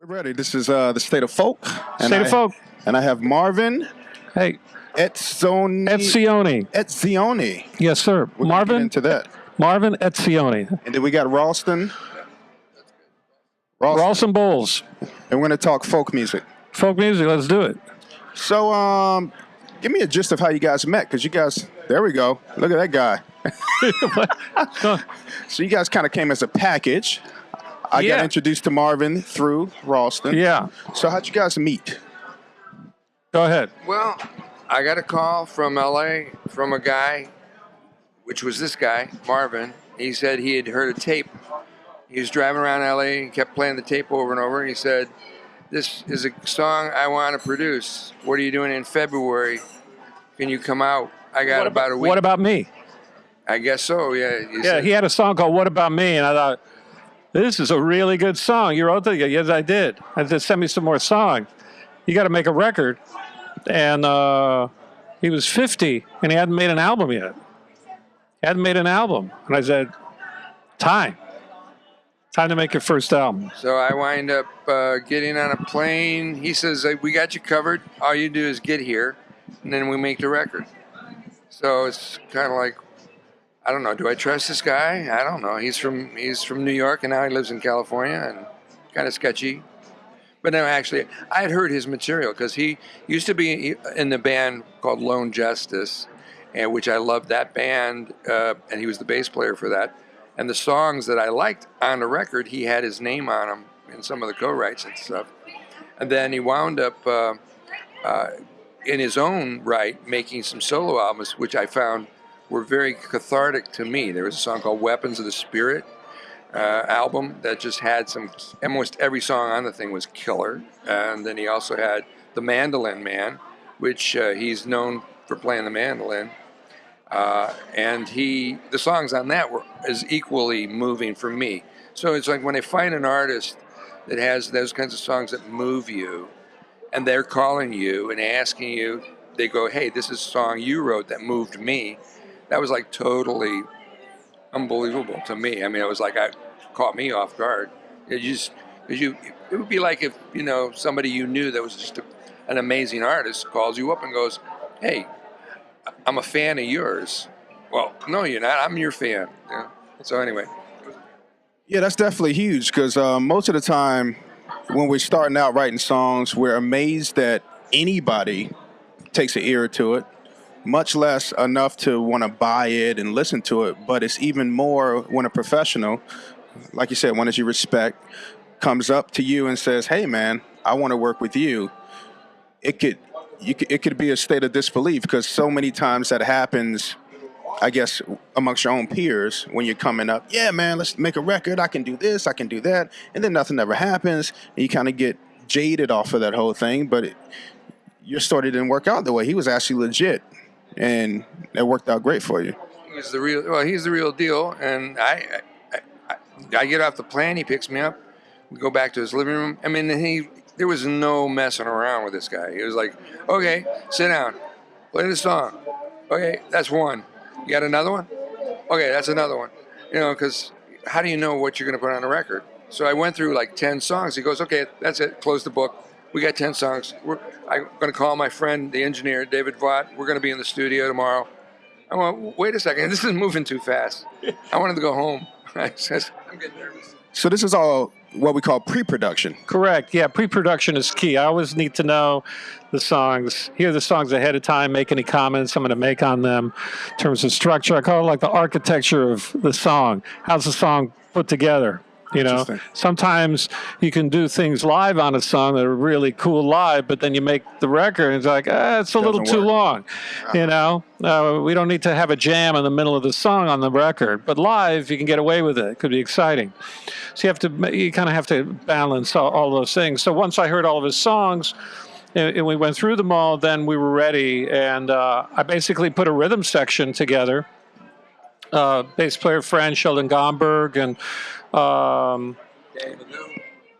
We're ready. This is the State of Folk. State of Folk. And I have Marvin Hey, Etzioni. Etzioni. Yes, sir. We're Marvin. Get into that. Marvin Etzioni. And then we got Ralston. Ralston Bowles. And we're going to talk folk music. Folk music. Let's do it. So, give me a gist of how you guys met, because you guys, there we go. Look at that guy. So you guys kind of came as a package. I got introduced to Marvin through Ralston. Yeah. So how'd you guys meet? Go ahead. Well, I got a call from LA from a guy, which was this guy, Marvin. He said he had heard a tape. He was driving around LA and kept playing the tape over and over. And he said, "This is a song I want to produce. What are you doing in February? Can you come out? I got about a week." What about me? I guess so, yeah. He had a song called What About Me? And I thought, this is a really good song. You wrote that? Yes, I did. I said, send me some more songs. You got to make a record. And he was 50, and he hadn't made an album yet. He hadn't made an album. And I said, time to make your first album. So I wind up getting on a plane. He says, "We got you covered. All you do is get here, and then we make the record." So it's kind of like, I don't know. Do I trust this guy? I don't know. He's from New York, and now he lives in California, and kind of sketchy. But no, actually, I had heard his material because he used to be in the band called Lone Justice, and which I loved that band, and he was the bass player for that. And the songs that I liked on the record, he had his name on them in some of the co-writes and stuff. And then he wound up in his own right making some solo albums, which I found were very cathartic to me. There was a song called Weapons of the Spirit album that just had almost every song on the thing was killer. And then he also had The Mandolin Man, which he's known for playing the mandolin. And the songs on that is equally moving for me. So it's like when I find an artist that has those kinds of songs that move you, and they're calling you and asking you, they go, "Hey, this is a song you wrote that moved me." That was like totally unbelievable to me. I mean, it was like it caught me off guard. It would be like if somebody you knew that was just an amazing artist calls you up and goes, "Hey, I'm a fan of yours." Well, no, you're not. I'm your fan. Yeah. So anyway. Yeah, that's definitely huge, because most of the time when we're starting out writing songs, we're amazed that anybody takes an ear to it, much less enough to want to buy it and listen to it. But it's even more when a professional, like you said, one that you respect, comes up to you and says, "Hey, man, I want to work with you." It could be a state of disbelief, because so many times that happens, I guess, amongst your own peers when you're coming up. "Yeah, man, let's make a record. I can do this, I can do that." And then nothing ever happens, and you kind of get jaded off of that whole thing. But your story didn't work out the way. He was actually legit, and it worked out great for you. He's the real deal. And I get off the plane, he picks me up, we go back to his living room. I mean, there was no messing around with this guy. He was like, "Okay, sit down, play the song. Okay, that's one. You got another one? Okay, that's another one." Because how do you know what you're going to put on a record? So I went through like 10 songs. He goes, "Okay, that's it. Close the book. We got 10 songs. I'm going to call my friend, the engineer, David Vaught. We're going to be in the studio tomorrow." I went, "Wait a second. This is moving too fast. I wanted to go home." I said, "I'm getting nervous." So this is all what we call pre-production. Correct. Yeah, pre-production is key. I always need to know the songs, hear the songs ahead of time, make any comments I'm going to make on them in terms of structure. I call it like the architecture of the song. How's the song put together? Sometimes you can do things live on a song that are really cool live, but then you make the record and it's like, it's a little too long. We don't need to have a jam in the middle of the song on the record, but live you can get away with it. It could be exciting. So you kind of have to balance all those things. So once I heard all of his songs and we went through them all, then we were ready. And I basically put a rhythm section together. Bass player friend Sheldon Gomberg and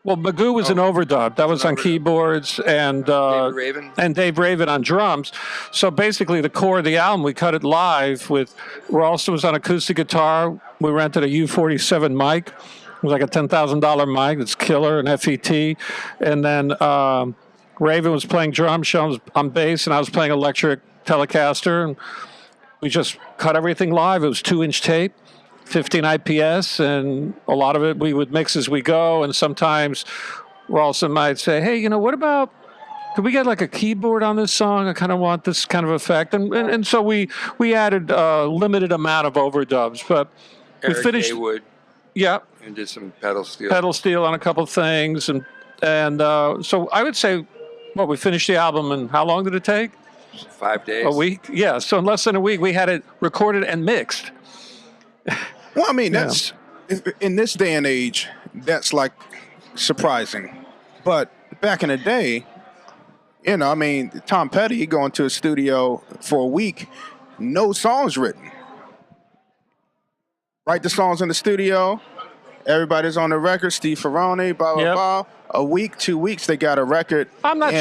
Magoo was an overdub. That was on keyboards, and Dave Raven on drums. So basically the core of the album, we cut it live with Ralston was on acoustic guitar. We rented a U-47 mic. It was like a $10,000 mic. It's killer, an FET. And then Raven was playing drums, Sean was on bass, and I was playing electric Telecaster. And we just cut everything live. It was 2-inch tape, 15 IPS, and a lot of it we would mix as we go. And sometimes Ralston might say, hey, what about, could we get like a keyboard on this song? I kind of want this kind of effect. And so we added a limited amount of overdubs. But we finished. Haywood. Yeah. And did some pedal steel. Pedal steel on a couple of things. And so I would say, we finished the album, and how long did it take? 5 days. A week? Yeah. So in less than a week, we had it recorded and mixed. Well, I mean, that's in this day and age, that's like surprising. But back in the day, Tom Petty going to a studio for a week, no songs written. Write the songs in the studio. Everybody's on the record. Steve Ferrone, blah blah blah. A week, 2 weeks, they got a record. I'm not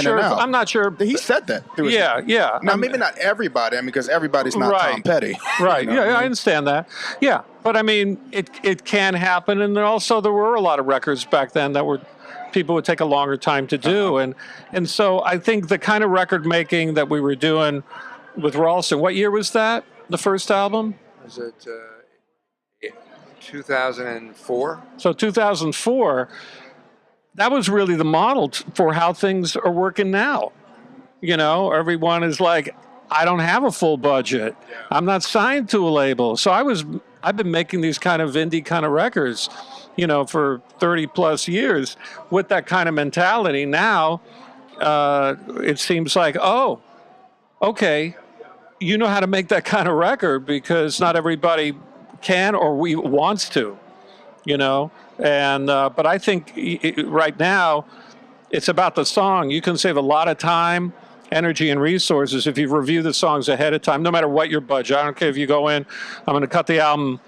sure. He said that. Yeah. Now, maybe not everybody. Because everybody's not Tom Petty. Right. I understand that. Yeah, but it can happen, and there were a lot of records back then that people would take a longer time to do, and so I think the kind of record making that we were doing with Ralston. What year was that? The first album? Was it 2004? So 2004. That was really the model for how things are working now. Everyone is like, I don't have a full budget. I'm not signed to a label. So I've been making these kind of indie kind of records, for 30 plus years with that kind of mentality. Now, it seems like, oh, okay, you know how to make that kind of record, because not everybody can or wants to, And but I think right now it's about the song. You can save a lot of time, energy, and resources if you review the songs ahead of time, no matter what your budget. I don't care if you go in, I'm going to cut the album,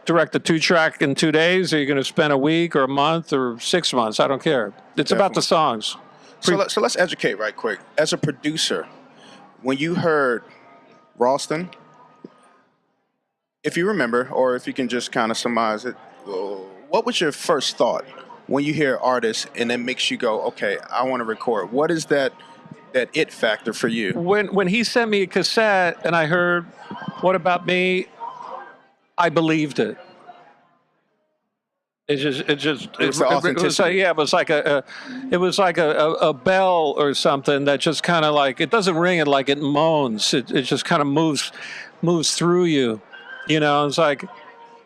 direct the 2-track in 2 days, or you're going to spend a week or a month or 6 months. I don't care. It's about the songs. So let's educate right quick. As a producer, when you heard Ralston, if you remember, or if you can just kind of surmise it, what was your first thought when you hear artists and it makes you go, okay, I want to record? What is that it factor for you? When he sent me a cassette and I heard What About Me, I believed it. It was like a bell or something that just kind of like, it doesn't ring, it like it moans. It just kind of moves through you. It's like,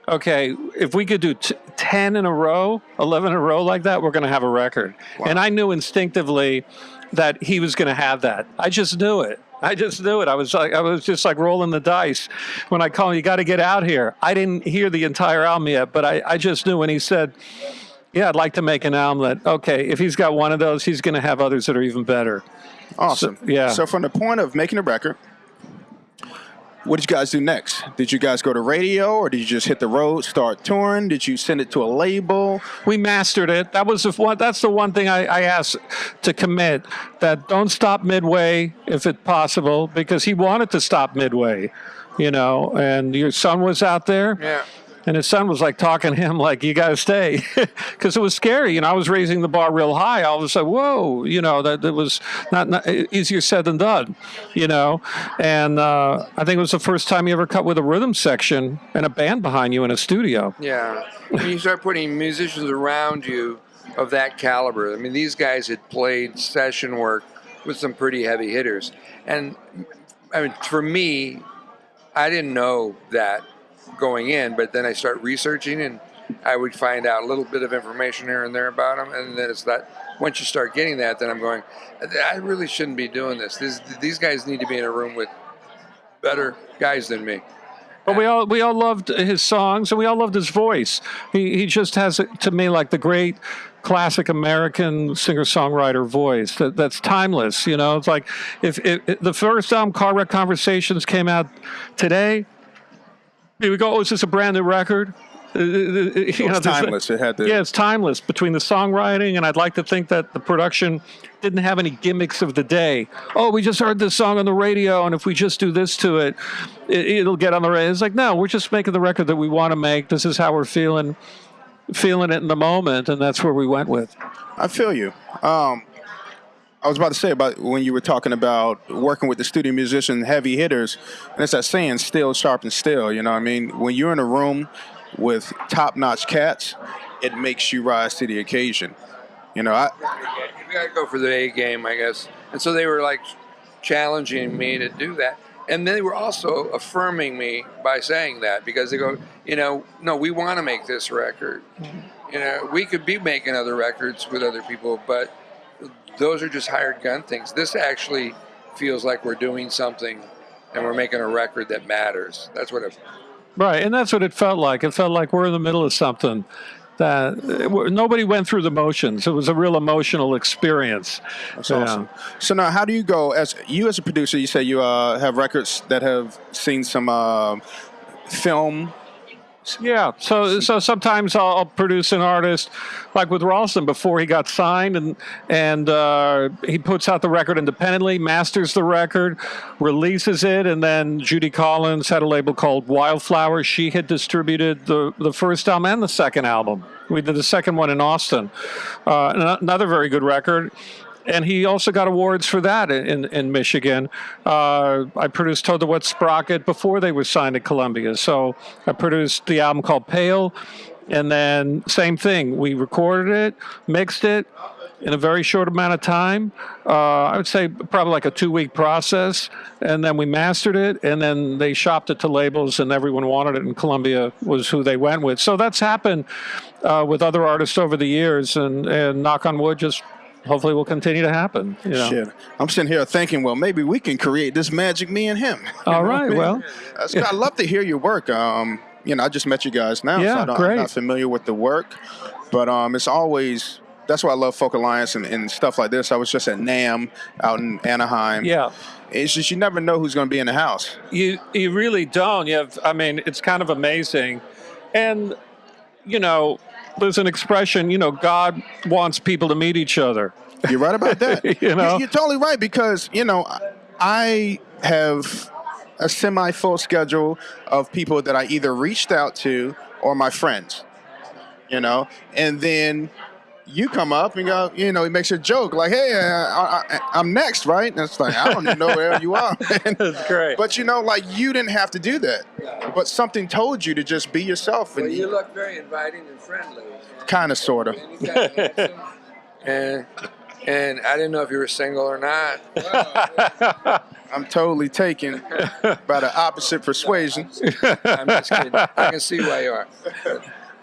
okay, if we could do 10 in a row, 11 in a row like that, we're going to have a record. Wow. And I knew instinctively that he was going to have that. I just knew it. I was just like rolling the dice when I called him, you got to get out here. I didn't hear the entire album yet, but I just knew when he said, yeah, I'd like to make an album that, okay, if he's got one of those, he's going to have others that are even better. Awesome. So from the point of making a record, what did you guys do next? Did you guys go to radio, or did you just hit the road, start touring? Did you send it to a label? We mastered it. That's the one thing I asked to commit, that don't stop midway if it's possible, because he wanted to stop midway, and your son was out there. Yeah. And his son was like talking to him like, you got to stay, because it was scary. I was raising the bar real high. All of a sudden, whoa, that it was not easier said than done, And I think it was the first time you ever cut with a rhythm section and a band behind you in a studio. Yeah. When you start putting musicians around you of that caliber. These guys had played session work with some pretty heavy hitters. And for me, I didn't know that going in, but then I start researching and I would find out a little bit of information here and there about them, and then it's that once you start getting that, then I'm going, I really shouldn't be doing this. These guys need to be in a room with better guys than me. But we all loved his songs, and we all loved his voice. He just has, to me, like the great classic American singer-songwriter voice that's timeless. It's like if the first album, Carwreck Conversations, came out today, here we go. Oh, is this a brand new record? It's timeless. It's timeless between the songwriting, and I'd like to think that the production didn't have any gimmicks of the day. Oh, we just heard this song on the radio, and if we just do this to it, it'll get on the radio. It's like, no, we're just making the record that we want to make. This is how we're feeling. feeling it in the moment, and that's where we went with. I feel you. I was about to say about when you were talking about working with the studio musician heavy hitters, and it's that saying, "Still sharpens steel." You know what I mean? When you're in a room with top-notch cats, it makes you rise to the occasion. You know, you gotta go for the A game, I guess. And so they were like challenging me to do that, and they were also affirming me by saying that, because they go, no, we want to make this record. We could be making other records with other people, but those are just hired gun things. This actually feels like we're doing something, and we're making a record that matters. That's what it. Right, and that's what it felt like. It felt like we're in the middle of something that nobody went through the motions. It was a real emotional experience. That's awesome. So now, how do you go as a producer? You say you have records that have seen some film. Yeah, so sometimes I'll produce an artist, like with Ralston before he got signed, and he puts out the record independently, masters the record, releases it, and then Judy Collins had a label called Wildflower. She had distributed the first album and the second album. We did the second one in Austin. Another very good record. And he also got awards for that in Michigan. I produced Toad Wet Sprocket before they were signed to Columbia. So I produced the album called Pale. And then same thing. We recorded it, mixed it in a very short amount of time. I would say probably like a 2-week process. And then we mastered it. And then they shopped it to labels, and everyone wanted it. And Columbia was who they went with. So that's happened with other artists over the years. And knock on wood, just hopefully will continue to happen. Shit. I'm sitting here thinking, well, maybe we can create this magic, me and him. All right, well. I'd love to hear your work. I just met you guys now, so I'm not familiar with the work. But it's always, that's why I love Folk Alliance and stuff like this. I was just at NAMM out in Anaheim. Yeah. It's just you never know who's going to be in the house. You really don't. It's kind of amazing. And, there's an expression, God wants people to meet each other. You're right about that. You're totally right, because, I have a semi-full schedule of people that I either reached out to or my friends, and then you come up and go, he makes a joke like, hey, I'm next, right? And it's like, I don't even know where you are. That's great. But, you didn't have to do that. But something told you to just be yourself. Well, you look very inviting and friendly. Kind of, sort of. And I didn't know if you were single or not. I'm totally taken by the opposite persuasion. I'm just kidding. I can see why you are.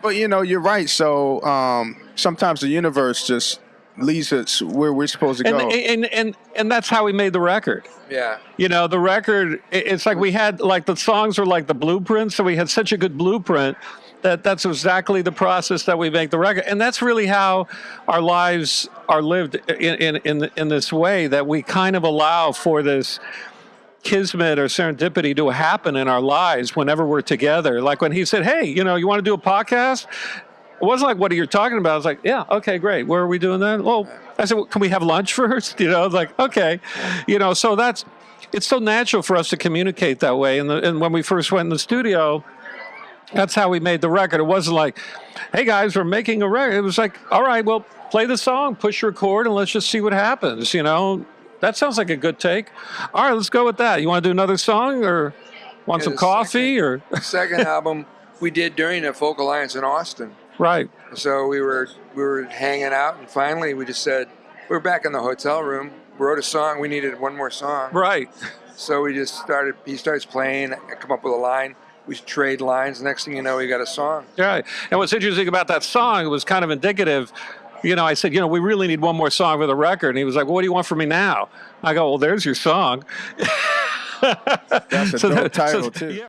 But, you're right. So sometimes the universe just leads us where we're supposed to go. And that's how we made the record. Yeah. The record, it's like we had, like, the songs were like the blueprint, so we had such a good blueprint that's exactly the process that we make the record. And that's really how our lives are lived in this way, that we kind of allow for this kismet or serendipity to happen in our lives whenever we're together. Like when he said, hey, you want to do a podcast? It wasn't like, what are you talking about? I was like, yeah, okay, great. Where are we doing that? Well, I said, well, can we have lunch first? Like, okay. So it's so natural for us to communicate that way. And when we first went in the studio, that's how we made the record. It wasn't like, hey, guys, we're making a record. It was like, all right, well, play the song, push record, and let's just see what happens, That sounds like a good take. All right, let's go with that. You want to do another song, or want some coffee? Or second album we did during a Folk Alliance in Austin. Right. So we were hanging out, and finally we just said, we were back in the hotel room, wrote a song. We needed one more song. Right. So we just started, he starts playing, I come up with a line. We trade lines. Next thing you know, we got a song. Right. And what's interesting about that song, it was kind of indicative. I said, we really need one more song for the record. And he was like, well, what do you want from me now? I go, well, there's your song. That's a dope title, too. Yeah.